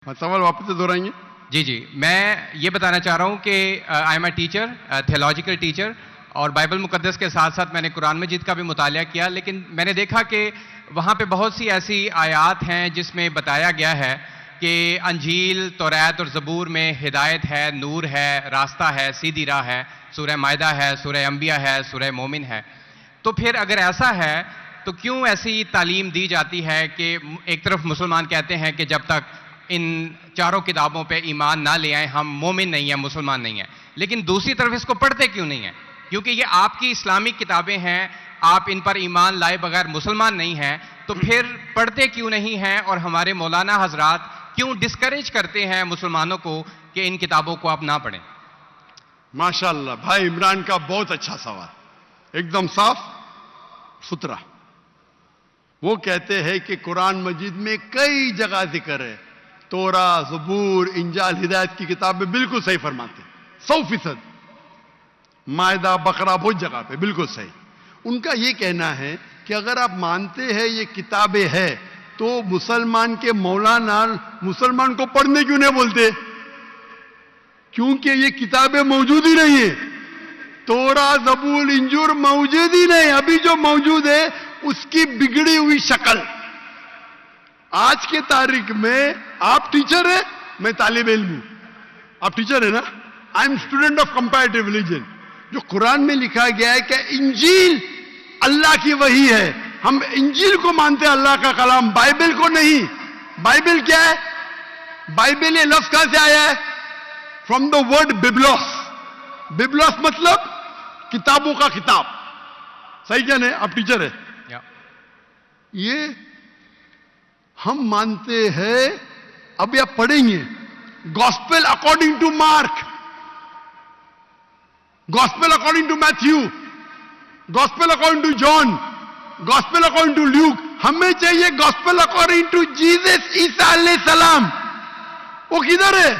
सवाल वापस से दोहराएंगे? जी जी, मैं ये बताना चाह रहा हूँ कि I am a teacher, theological teacher, और बाइबल मुकद्दस के साथ साथ मैंने कुरान मजीद का भी मुतालिया किया, लेकिन मैंने देखा कि वहाँ पे बहुत सी ऐसी आयात हैं जिसमें बताया गया है कि अंजील, तौरात और ज़बूर में हिदायत है, नूर है, रास्ता है, सीधी राह है, सूरह मायदा है, सूरह अंबिया है, सूरह मोमिन है। तो फिर अगर ऐसा है तो क्यों ऐसी तालीम दी जाती है कि एक तरफ मुसलमान कहते हैं कि जब तक इन चारों किताबों पे ईमान ना ले आए हम मोमिन नहीं है, मुसलमान नहीं है, लेकिन दूसरी तरफ इसको पढ़ते क्यों नहीं है? क्योंकि ये आपकी इस्लामिक किताबें हैं, आप इन पर ईमान लाए बगैर मुसलमान नहीं हैं, तो फिर पढ़ते क्यों नहीं हैं? और हमारे मौलाना हजरात क्यों डिस्करेज करते हैं मुसलमानों को कि इन किताबों को आप ना पढ़ें? माशाअल्लाह, भाई इमरान का बहुत अच्छा सवाल, एकदम साफ सुथरा। वो कहते हैं कि कुरान मजीद में कई जगह जिक्र है, तोरा, ज़बूर, इंजाल, हिदायत की किताबें बिल्कुल सही फरमाते, 100%। मायदा, बकरा, बहुत जगह पे बिल्कुल सही। उनका ये कहना है कि अगर आप मानते हैं ये किताबें हैं तो मुसलमान के मौलाना मुसलमान को पढ़ने क्यों नहीं बोलते? क्योंकि ये किताबें मौजूद ही नहीं है। तोरा, ज़बूर, इंजूर मौजूद ही नहीं। अभी जो मौजूद है उसकी बिगड़ी हुई शक्ल। आज के तारीख में आप टीचर है, मैं तालिब इल्म हूं। आप टीचर है ना? I am student of comparative religion. जो कुरान में लिखा गया है कि इंजील अल्लाह की वही है, हम इंजील को मानते हैं, अल्लाह का कलाम, बाइबल को नहीं। बाइबल क्या है? बाइबल ये लफ्ज कहां से आया है? From the word Byblos. Byblos मतलब किताबों का किताब। सही क्या नहीं? आप टीचर है। ये हम मानते हैं। अभी आप पढ़ेंगे gospel according to Mark, gospel according to Matthew, gospel according to John, gospel according to Luke. हमें चाहिए गॉस्पेल अकॉर्डिंग टू जीसस ईसा अलैहि सलाम। वो किधर है?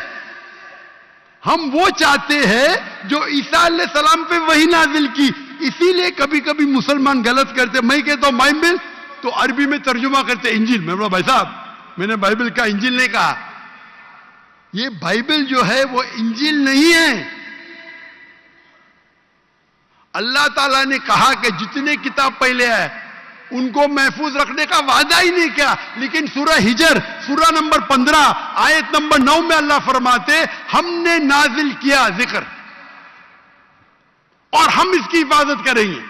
हम वो चाहते हैं जो ईसा अलैहि सलाम पे वही नाजिल की। इसीलिए कभी कभी मुसलमान गलत करते। मैं कहता हूं बाइबल, तो अरबी में तर्जुमा करते इंजील। मैं बोला भाई साहब, मैंने बाइबल का इंजील नहीं कहा। ये बाइबल जो है वो इंजील नहीं है। अल्लाह ताला ने कहा कि जितने किताब पहले है उनको महफूज रखने का वादा ही नहीं किया। लेकिन सूरह हिजर, सूरह नंबर 15, आयत नंबर 9 में अल्लाह फरमाते हमने नाजिल किया जिक्र और हम इसकी हिफाजत करेंगे,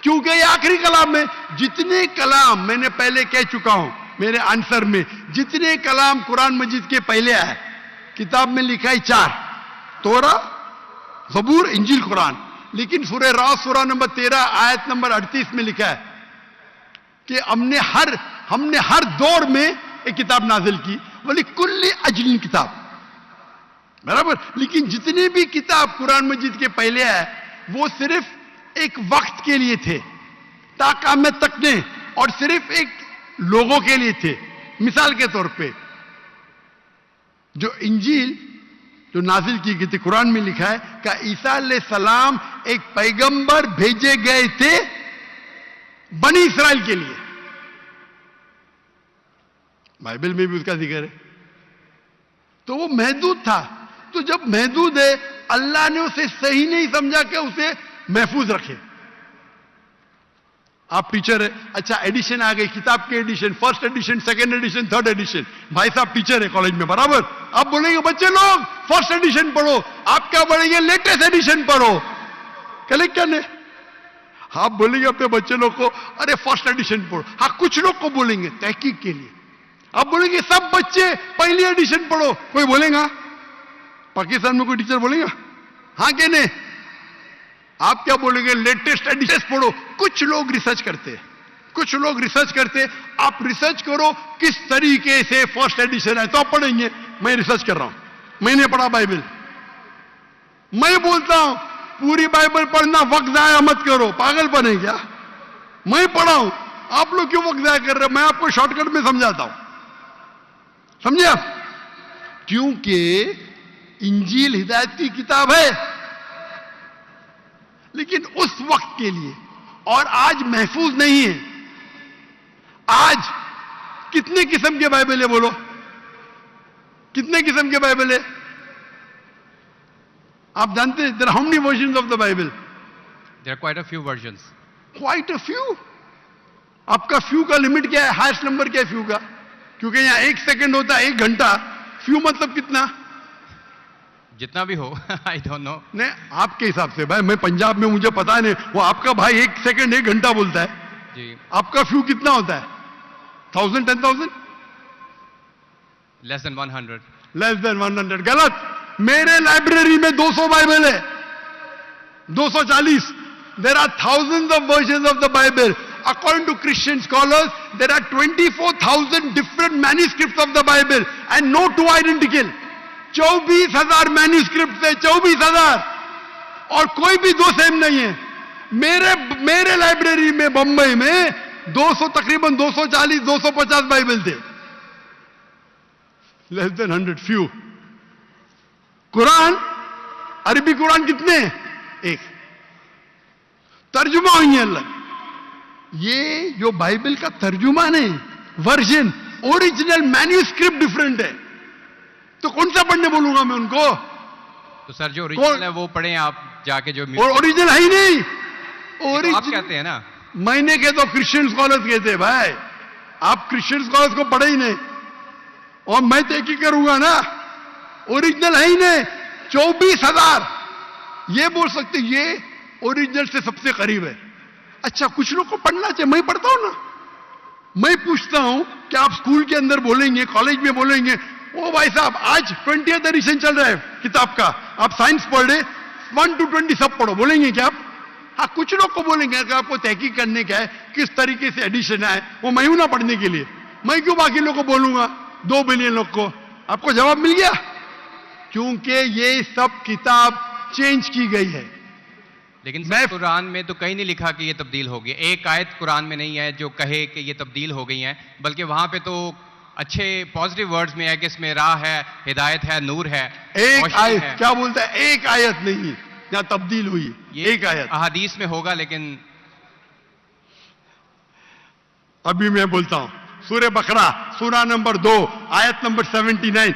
क्योंकि ये आखिरी कलाम है। जितने कलाम मैंने पहले कह चुका हूं मेरे आंसर में, जितने कलाम कुरान मजीद के पहले आए, किताब में लिखा है 4, तोरा, ज़बूर, इंजील, कुरान। लेकिन सूरह रात, सूरह नंबर 13, आयत नंबर 38 में लिखा है कि हमने हर दौर में एक किताब नाजिल की, वली कुल्ली अजलिन किताब, बराबर। लेकिन जितने भी किताब कुरान मजीद के पहले आए वो सिर्फ एक वक्त के लिए थे, ताकाम तकने, और सिर्फ एक लोगों के लिए थे। मिसाल के तौर पे जो इंजील जो नाजिल की गई थी, कुरान में लिखा है कि ईसा अलैहि सलाम एक पैगंबर भेजे गए थे बनी इस्राइल के लिए। बाइबल में भी उसका जिक्र है। तो वो महदूद था। तो जब महदूद है, अल्लाह ने उसे सही नहीं समझा कि उसे महफूज रखे। आप टीचर है, अच्छा एडिशन आ गई, किताब के edition, first edition, second edition, third edition. भाई साहब टीचर है कॉलेज में, बराबर। आप बोलेंगे बच्चे लोग फर्स्ट एडिशन पढ़ो, आप क्या बोलेंगे? लेटेस्ट एडिशन पढ़ो। कलेक्ट करने आप बोलेंगे अपने बच्चे लोग को अरे फर्स्ट एडिशन पढ़ो। हाँ, कुछ लोग को बोलेंगे तहकीक के लिए। आप बोलेंगे सब बच्चे पहली एडिशन पढ़ो, कोई बोलेगा? पाकिस्तान में कोई टीचर बोलेगा हाँ कि नहीं? आप क्या बोलेंगे? लेटेस्ट एडिशन पढ़ो। कुछ लोग रिसर्च करते, कुछ लोग रिसर्च करते। आप रिसर्च करो किस तरीके से फर्स्ट एडिशन है तो आप पढ़ेंगे। मैं रिसर्च कर रहा हूं, मैंने पढ़ा बाइबल। मैं बोलता हूं पूरी बाइबल पढ़ना वक्त जाया मत करो, पागल बने क्या? मैं पढ़ा हूं, आप लोग क्यों वक्त जाया कर रहे हो? मैं आपको शॉर्टकट में समझाता हूं, समझे आप? क्योंकि इंजील हिदायत की किताब है, लेकिन उस वक्त के लिए, और आज महफूज नहीं है। आज कितने किस्म के बाइबल है बोलो? कितने किस्म के बाइबल है आप जानते हैं? There how many versions of the Bible? There are quite a few versions. Quite a few. आपका फ्यू का लिमिट क्या है? हाईएस्ट नंबर क्या है फ्यू का? क्योंकि यहां 1 सेकंड होता है 1 घंटा. फ्यू मतलब कितना? जितना भी हो, I don't know. नहीं, आपके हिसाब से भाई, मैं पंजाब में, मुझे पता नहीं. वो आपका भाई 1 सेकंड 1 घंटा बोलता है. जी. आपका फ्यू कितना होता है? 1000, 10,000? Less than 100. Less than 100. गलत. मेरे लाइब्रेरी में 200 बाइबल है. 240. There are thousands of versions of the Bible. According to Christian scholars, there are 24,000 different manuscripts of the Bible and no two identical. 24,000 manuscripts है. 24,000. और कोई भी दो सेम नहीं है. मेरे लाइब्रेरी में बंबई में 200, तकरीबन 240, 250 बाइबल थे. Less than 100, few. कुरान, अरबी कुरान कितने हैं? 1. तर्जुमा हुई है अलग. ये जो बाइबल का तर्जुमा नहीं, वर्जन, ओरिजिनल मैन्यूस्क्रिप्ट डिफरेंट है. तो कौन सा पढ़ने बोलूंगा मैं उनको? तो सर जो ओरिजिनल है वो पढ़ें आप जाके. जो और ओरिजिनल है ही नहीं. तो आप कहते हैं ना. मैंने कहे तो क्रिश्चियन स्कॉलर्स कहते हैं भाई. आप क्रिश्चियन स्कॉलर्स को पढ़े ही नहीं और मैं तो एक ही करूंगा ना. ओरिजिनल है ही नहीं. 24,000. ये बोल सकते ये ओरिजिनल से सबसे करीब है. अच्छा, कुछ लोग को पढ़ना चाहिए. मैं पढ़ता हूं ना. मैं पूछता हूं कि आप स्कूल के अंदर बोलेंगे, कॉलेज में बोलेंगे, ओ भाई साहब आज 20th एडिशन चल रहा है किताब का, आप साइंस पढ़ रहे, 1 to 20 सब पढ़ो, बोलेंगे क्या आप? हाँ, कुछ लोग को बोलेंगे. अगर आपको तहकीक करने का है किस तरीके से एडिशन आए, वो मैं हूं ना पढ़ने के लिए. मैं क्यों बाकी लोग को बोलूंगा? 2 बिलियन लोग को. आपको जवाब मिल गया. क्योंकि ये सब किताब चेंज की गई है. लेकिन सर कुरान में तो कहीं नहीं लिखा कि ये तब्दील हो गई. एक आयत कुरान में नहीं है जो कहे कि ये तब्दील हो गई है, बल्कि वहां पे तो अच्छे पॉजिटिव वर्ड्स में है कि इसमें राह है, हिदायत है, नूर है. एक आयत है. क्या बोलता है? एक आयत नहीं यहां तब्दील हुई. एक आयत अहादीस में होगा. लेकिन अभी मैं बोलता हूं. सूरह बकरा, सूरा नंबर 2, आयत नंबर 79.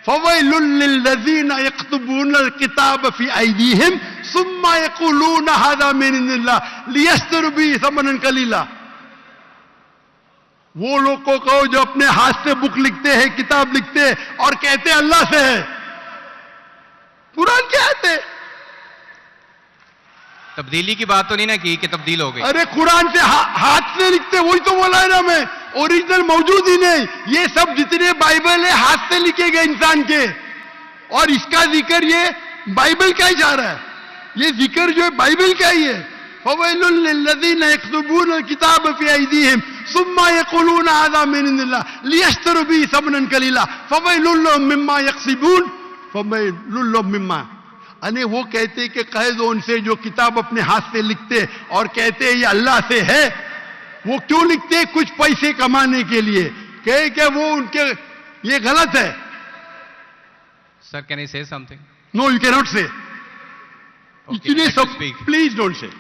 फवैलुल लिल्लज़ीना यक्तुबूनल किताब फी अयदीहिम सुम्मा यक़ूलूना हाज़ा मिन इंदिल्लाह लियश्तरू बिही समनन कलीला. वो लोग को कहो जो अपने हाथ से बुक लिखते हैं, किताब लिखते हैं और कहते हैं अल्लाह से है. कुरान क्या है? तब्दीली की बात तो नहीं ना की कि तब्दील हो गई. अरे कुरान से हाथ से लिखते, वही तो बोला है ना मैं. ओरिजिनल मौजूद ही नहीं. ये सब जितने बाइबल है हाथ से लिखे गए इंसान के. और इसका जिक्र ये बाइबल का ही जा रहा है. ये जिक्र जो है बाइबल का ही है. फवैलुल लिल्लज़ीना यक्तुबूनल किताब फी अयदीहिम सुम्मा यक़ूलूना हाज़ा मिन इंदिल्लाह लियश्तरू बिही समनन कलीला फवैलुल लहुम मिम्मा यक्सिबून फवैलुल लहुम मिम्मा. अने वो कहते कि कह दो उनसे जो किताब अपने हाथ से लिखते और कहते हैं ये अल्लाह से है. वो क्यों लिखते हैं? कुछ पैसे कमाने के लिए. कहे कि वो उनके ये गलत है. Sir can I say something? No, you can not say. इतने सब speak. Please don't say.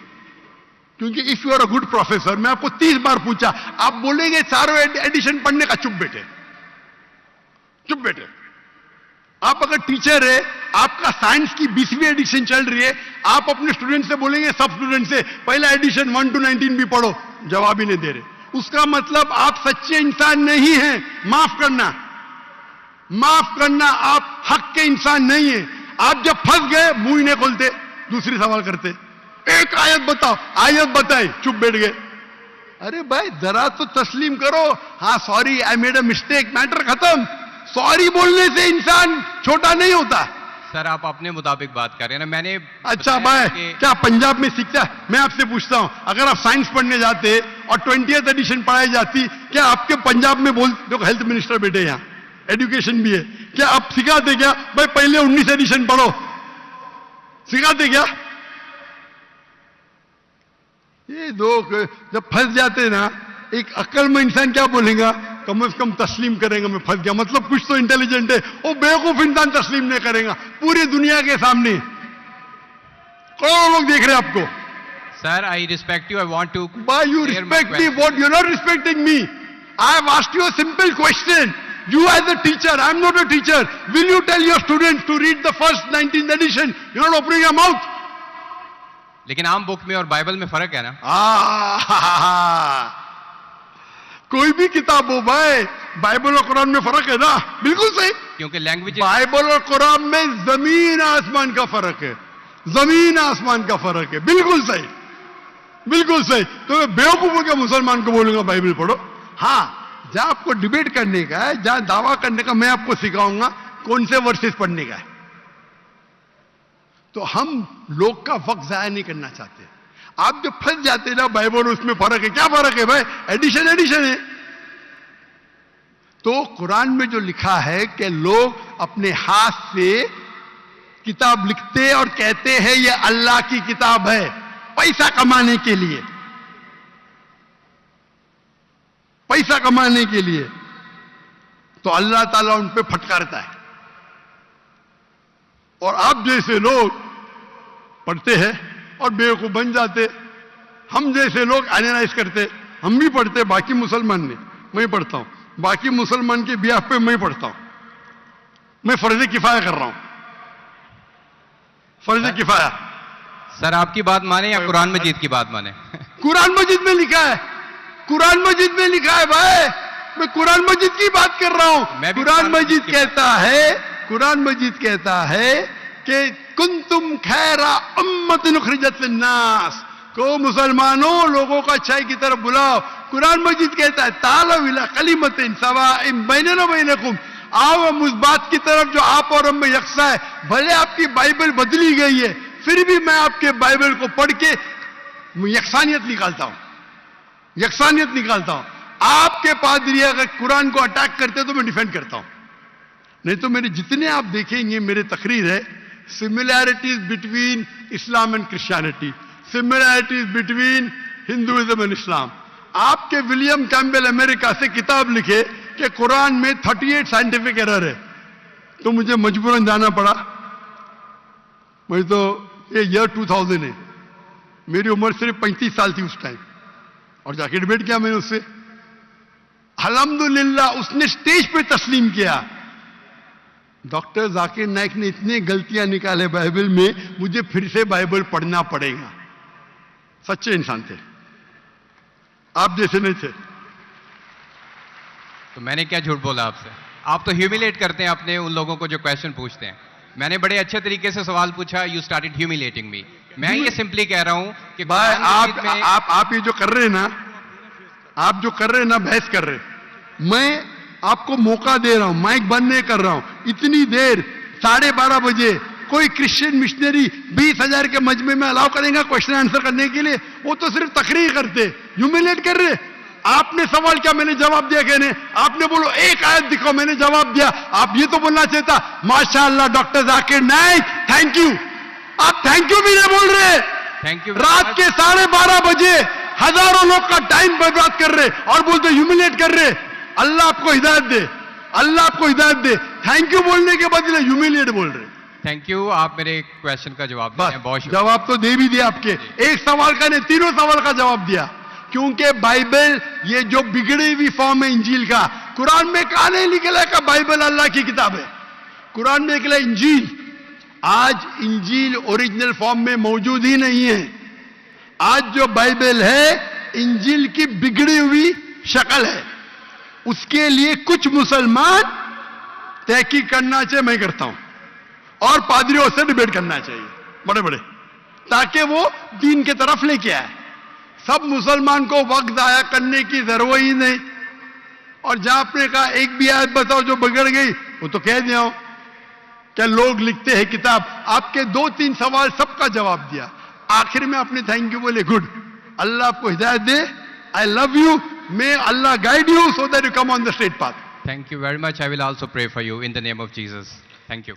क्योंकि if you are a good professor, मैं आपको 30 बार पूछा, आप बोलेंगे चारों एडिशन पढ़ने का. चुप बेटे, चुप बेटे. आप अगर टीचर है, आपका साइंस की 20वीं एडिशन चल रही है, आप अपने स्टूडेंट से बोलेंगे, सब स्टूडेंट से पहला एडिशन 1 to 19 भी पढ़ो, जवाब ही नहीं दे रहे. उसका मतलब आप सच्चे इंसान नहीं हैं. माफ करना, माफ करना, आप हक के इंसान नहीं है. आप जब फंस गए मुंह ही नहीं खोलते, दूसरी सवाल करते. एक आयत बताओ, आयत बताई, चुप बैठ गए. अरे भाई जरा तो तस्लीम करो. हाँ sorry, I made a mistake, matter खत्म. सॉरी बोलने से इंसान छोटा नहीं होता. सर आप अपने मुताबिक बात कर रहे हैं ना. मैंने अच्छा भाई क्या पंजाब में सीखता है? मैं आपसे पूछता हूं, अगर आप साइंस पढ़ने जाते और 20th एडिशन पढ़ाई जाती, क्या आपके पंजाब में बोल, देखो हेल्थ मिनिस्टर बैठे यहां, एजुकेशन भी है, क्या आप सिखाते क्या भाई पहले 19 एडिशन पढ़ो? सिखाते क्या? ये लोग जब फंस जाते ना, एक अक्लमंद इंसान क्या बोलेगा? कम से कम तस्लीम करेगा मैं फंस गया. मतलब कुछ तो इंटेलिजेंट है. वो बेवकूफ इंसान तस्लीम नहीं करेगा पूरी दुनिया के सामने. करोड़ों लोग देख रहे हैं आपको. Sir I respect you. I want to. Why you respect me? What? You're not respecting me. I have asked you a simple question. You as a teacher, I am not a teacher. Will you tell your students to read the first 19th edition? You are not opening your mouth. लेकिन आम book में और Bible में फर्क है ना? कोई भी किताब हो भाई, बाइबल और कुरान में फर्क है ना? बिल्कुल सही। क्योंकि लैंग्वेज, बाइबल और कुरान में जमीन आसमान का फर्क है, जमीन आसमान का फर्क है। बिल्कुल सही, बिल्कुल सही। तो मैं बेवकूफों के मुसलमान को बोलूंगा बाइबल पढ़ो। हाँ, जहां आपको डिबेट करने का है, जहां दावा करने का, मैं आपको सिखाऊंगा कौन से वर्सेस पढ़ने का है। तो हम लोग का वक्त जाया नहीं करना चाहते। आप जो फंस जाते ना बाइबल, उसमें फर्क है। क्या फर्क है भाई? एडिशन एडिशन है। तो कुरान में जो लिखा है कि लोग अपने हाथ से किताब लिखते और कहते हैं ये अल्लाह की किताब है, पैसा कमाने के लिए, पैसा कमाने के लिए, तो अल्लाह ताला उन पे फटकारता है। और आप जैसे लोग पढ़ते हैं और बेवकूफ बन जाते। हम जैसे लोग एनालाइज करते, हम भी पढ़ते, बाकी मुसलमान ने, मैं पढ़ता हूं, बाकी मुसलमान के ब्याह पे मैं पढ़ता हूं। मैं फर्ज किफाया कर रहा हूं, फर्ज किफाया। सर आपकी बात माने या कुरान मजीद की बात माने? कुरान मजीद में लिखा है, कुरान मजीद में लिखा है भाई। मैं कुरान मजीद की बात कर रहा हूं। कुरान मजीद कहता है, कुरान मजीद कहता है कि कुंतुम खैरा उम्मतिन उखरिजत लिन्नास, को मुसलमानों लोगों को अच्छाई की तरफ बुलाओ। कुरान मजीद कहता है तालौ इला कलिमतिन सवाइन बैनना बैनकुम, आओ हम उस बात की तरफ जो आप और हम में यकसा है। भले आपकी बाइबल बदली गई है, फिर भी मैं आपके बाइबल को पढ़ के यकसानियत निकालता हूं, यकसानियत निकालता हूं। आपके पादरी अगर कुरान को अटैक करते तो मैं डिफेंड करता हूं, नहीं तो मेरे जितने आप देखेंगे मेरे तकरीर है similarities between Islam and Christianity, similarities between Hinduism and Islam. आपके विलियम कैम्पबेल अमेरिका से किताब लिखे कि कुरान में 38 साइंटिफिक एरर है, तो मुझे मजबूरन जाना पड़ा। मैं तो ये ईयर 2000 है, मेरी उम्र सिर्फ 35 साल थी उस टाइम, और जाके डिबेट किया मैंने उससे। अल्हम्दुलिल्लाह उसने स्टेज पे तस्लीम किया। डॉक्टर जाकिर नाइक ने इतने गलतियां निकाले बाइबल में, मुझे फिर से बाइबल पढ़ना पड़ेगा। सच्चे इंसान थे, आप जैसे नहीं थे। तो मैंने क्या झूठ बोला आपसे? आप तो ह्यूमिलेट करते हैं अपने उन लोगों को जो क्वेश्चन पूछते हैं। मैंने बड़े अच्छे तरीके से सवाल पूछा, यू स्टार्टेड ह्यूमिलेटिंग मी। मैं ये सिंपली कह रहा हूं कि भाई आप ये जो कर रहे हैं ना, आप जो कर रहे हैं ना, बहस कर रहे हैं, मैं आपको मौका दे रहा हूं, माइक बंद नहीं कर रहा हूं। इतनी देर 12:30 बजे कोई क्रिश्चियन मिशनरी 20,000 के मजमे में अलाउ करेगा क्वेश्चन आंसर करने के लिए? वो तो सिर्फ तकरीर करते, ह्यूमिलेट कर रहे। आपने सवाल किया, मैंने जवाब दिया। कहने आपने बोलो एक आयत दिखाओ, मैंने जवाब दिया। आप ये तो बोलना चाहता माशाअल्लाह doctor Zakir Naik thank you. आप थैंक यू भी नहीं बोल रहे। Thank you. रात के 12:30 बजे हजारों लोग का टाइम बर्बाद कर रहे और बोलते ह्यूमिलेट कर रहे। अल्लाह आपको हिदायत दे, अल्लाह आपको हिदायत दे। थैंक यू बोलने के बदले ह्यूमिलेट बोल रहे। थैंक यू, आप मेरे क्वेश्चन का जवाब दिया, बहुत शुक्रिया। जवाब तो दे भी दिया आपके, एक सवाल का नहीं, तीनों सवाल का जवाब दिया। क्योंकि बाइबल ये जो बिगड़ी हुई फॉर्म है इंजील का, कुरान में कहा नहीं निकला का बाइबल अल्लाह की किताब है। कुरान में निकला इंजील। आज इंजील ओरिजिनल फॉर्म में मौजूद ही नहीं है। आज जो बाइबल है इंजील की बिगड़ी हुई शक्ल है। उसके लिए कुछ मुसलमान तहकीक करना चाहिए, मैं करता हूं, और पादरियों से डिबेट करना चाहिए बड़े बड़े, ताकि वो दीन के तरफ लेके आए। सब मुसलमान को वक्त जाया करने की जरूरत ही नहीं। और जहां आपने कहा एक भी आयत बताओ जो बिगड़ गई, वो तो कह दिया क्या लोग लिखते हैं किताब। आपके 2-3 सवाल सबका जवाब दिया। आखिर में आपने थैंक यू बोले, गुड, अल्लाह आपको हिदायत दे, आई लव यू, मे अल्लाह guide you so that you come on the straight path. Thank you very much. I will also pray for you in the name of Jesus. Thank you.